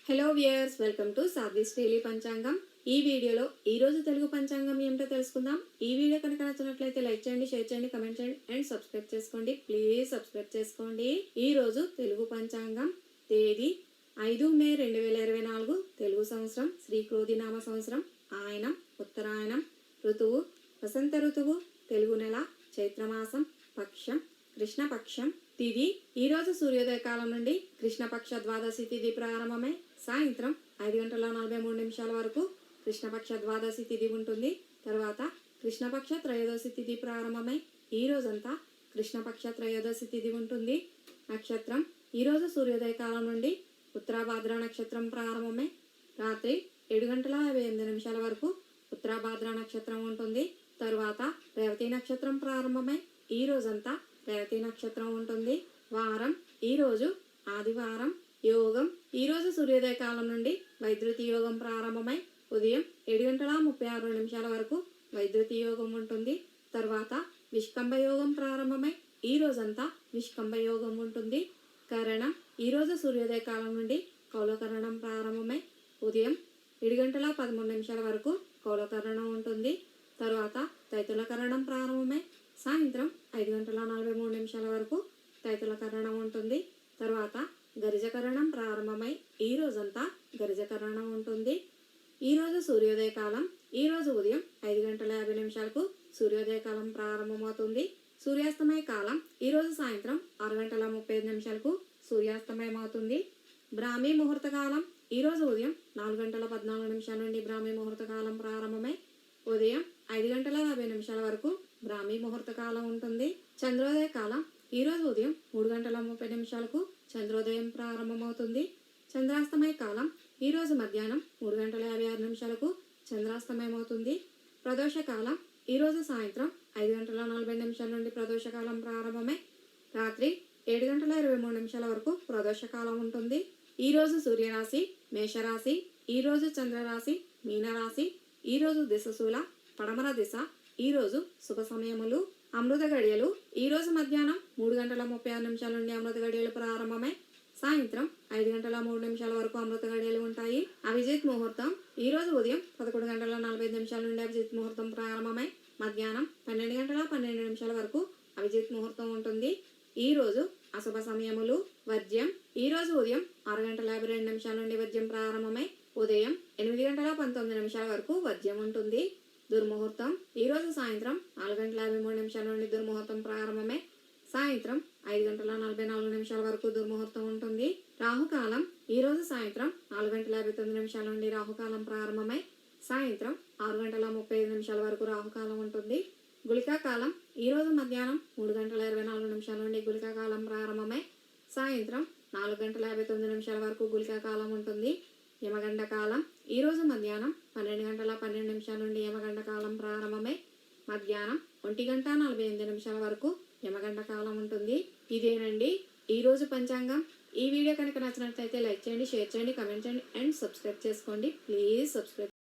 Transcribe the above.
Hello viewers, welcome to Sadhvi's daily panchangam. ఈ వీడియోలో ఈ రోజు తెలుగు పంచాంగం ఏమిటో తెలుసుకుందాం. ఈ వీడియో కనుక నచ్చినట్లయితే లైక్ చేయండి, షేర్ చేయండి, కమెంట్ చేయండి అండ్ సబ్స్క్రైబ్ చేసుకోండి. ప్లీజ్ సబ్స్క్రైబ్ చేసుకోండి. ఈ రోజు తెలుగు పంచాంగం తేదీ 5 మే 2024, తెలుగు సంవత్సరం శ్రీ క్రోధినామ సంవత్సరం, ఆయనం ఉత్తరాయణం, ఋతువు వసంత ఋతువు, తెలుగు నెల చైత్రమాసం, పక్షం కృష్ణపక్షం, తిథి ఈ రోజు సూర్యోదయ కాలం నుండి కృష్ణపక్ష ద్వాదశి తిథి ప్రారంభమై సాయంత్రం 5:43 వరకు కృష్ణపక్ష ద్వాదశి తిథి ఉంటుంది. తర్వాత కృష్ణపక్ష త్రయోదశి తిథి ప్రారంభమై ఈ రోజంతా కృష్ణపక్ష త్రయోదశి తిథి ఉంటుంది. నక్షత్రం ఈ రోజు సూర్యోదయ కాలం నుండి ఉత్తరాభాద్ర నక్షత్రం ప్రారంభమై రాత్రి 7:58 వరకు ఉత్తరాభాద్ర నక్షత్రం ఉంటుంది. తరువాత రేవతి నక్షత్రం ప్రారంభమై ఈ రోజంతా రేవతి నక్షత్రం ఉంటుంది. వారం ఈ రోజు ఆదివారం. యోగం ఈ రోజు సూర్యోదయ కాలం నుండి వైద్యుతి యోగం ప్రారంభమై ఉదయం 7:36 వరకు వైద్యుతి యోగం ఉంటుంది. తర్వాత విష్కంభ యోగం ప్రారంభమై ఈ రోజంతా విష్కంభ యోగం ఉంటుంది. కరణం ఈ రోజు సూర్యోదయ కాలం నుండి కౌలకరణం ప్రారంభమై ఉదయం 7:13 వరకు కౌలకరణం ఉంటుంది. తర్వాత తైతుల కరణం ప్రారంభమై సాయంత్రం 5:43 వరకు తైతుల కరణం ఉంటుంది. తర్వాత గరిజకరణం ప్రారంభమై ఈ రోజంతా గరిజకరణం ఉంటుంది. ఈ రోజు సూర్యోదయ కాలం ఈ రోజు ఉదయం 5:50 సూర్యోదయ కాలం ప్రారంభమవుతుంది. సూర్యాస్తమయ కాలం ఈ రోజు సాయంత్రం 6:35 సూర్యాస్తమయం అవుతుంది. బ్రాహ్మీ ముహూర్త కాలం ఈ రోజు ఉదయం 4:14 నుండి బ్రాహ్మీ ముహూర్త కాలం ప్రారంభమై ఉదయం 5:50 వరకు బ్రాహ్మీ ముహూర్త కాలం ఉంటుంది. చంద్రోదయ కాలం ఈ రోజు ఉదయం 3:30 చంద్రోదయం ప్రారంభమవుతుంది. చంద్రాస్తమయ కాలం ఈ రోజు మధ్యాహ్నం 3:56 చంద్రాస్తమయం అవుతుంది. ప్రదోష కాలం ఈ రోజు సాయంత్రం 5:40 నుండి ప్రదోష కాలం ప్రారంభమై రాత్రి 7:23 వరకు ప్రదోష కాలం ఉంటుంది. ఈ రోజు సూర్యరాశి మేషరాశి, ఈ రోజు చంద్రరాశి మీనరాశి, ఈ రోజు దిశశూల పడమర దిశ, ఈ రోజు శుభ సమయములు అమృత గడియలు ఈ రోజు మధ్యాహ్నం 3:36 నుండి అమృత గడియలు ప్రారంభమై సాయంత్రం 5:03 వరకు అమృత గడియలు ఉంటాయి. అభిజిత్ ముహూర్తం ఈ రోజు ఉదయం 11:45 నుండి అభిజిత్ ముహూర్తం ప్రారంభమై మధ్యాహ్నం 12:12 వరకు అభిజిత్ ముహూర్తం ఉంటుంది. ఈ రోజు అశుభ సమయములు వర్జ్యం ఈ రోజు ఉదయం 6:52 నుండి వర్జ్యం ప్రారంభమై ఉదయం 8:19 వరకు వర్జ్యం ఉంటుంది. దుర్ముహూర్తం ఈ రోజు సాయంత్రం 4:53 నుండి దుర్ముహూర్తం ప్రారంభమై సాయంత్రం 5:44 వరకు దుర్ముహూర్తం ఉంటుంది. రాహుకాలం ఈ రోజు సాయంత్రం 4:59 నుండి రాహుకాలం ప్రారంభమై సాయంత్రం 6:35 వరకు రాహుకాలం ఉంటుంది. గుళికా కాలం ఈ రోజు మధ్యాహ్నం 3:24 నుండి గుళికా కాలం ప్రారంభమై సాయంత్రం 4:59 వరకు గుళికా కాలం ఉంటుంది. యమగండ కాలం ఈ రోజు మధ్యాహ్నం 12:12 నుండి యమగండ కాలం ప్రారంభమై మధ్యాహ్నం 1:48 వరకు యమగండ కాలం ఉంటుంది. ఇదేనండి ఈ రోజు పంచాంగం. ఈ వీడియో కనుక నచ్చినట్లయితే లైక్ చేయండి, షేర్ చేయండి, కమెంట్ చేయండి అండ్ సబ్స్క్రైబ్ చేసుకోండి. Please subscribe.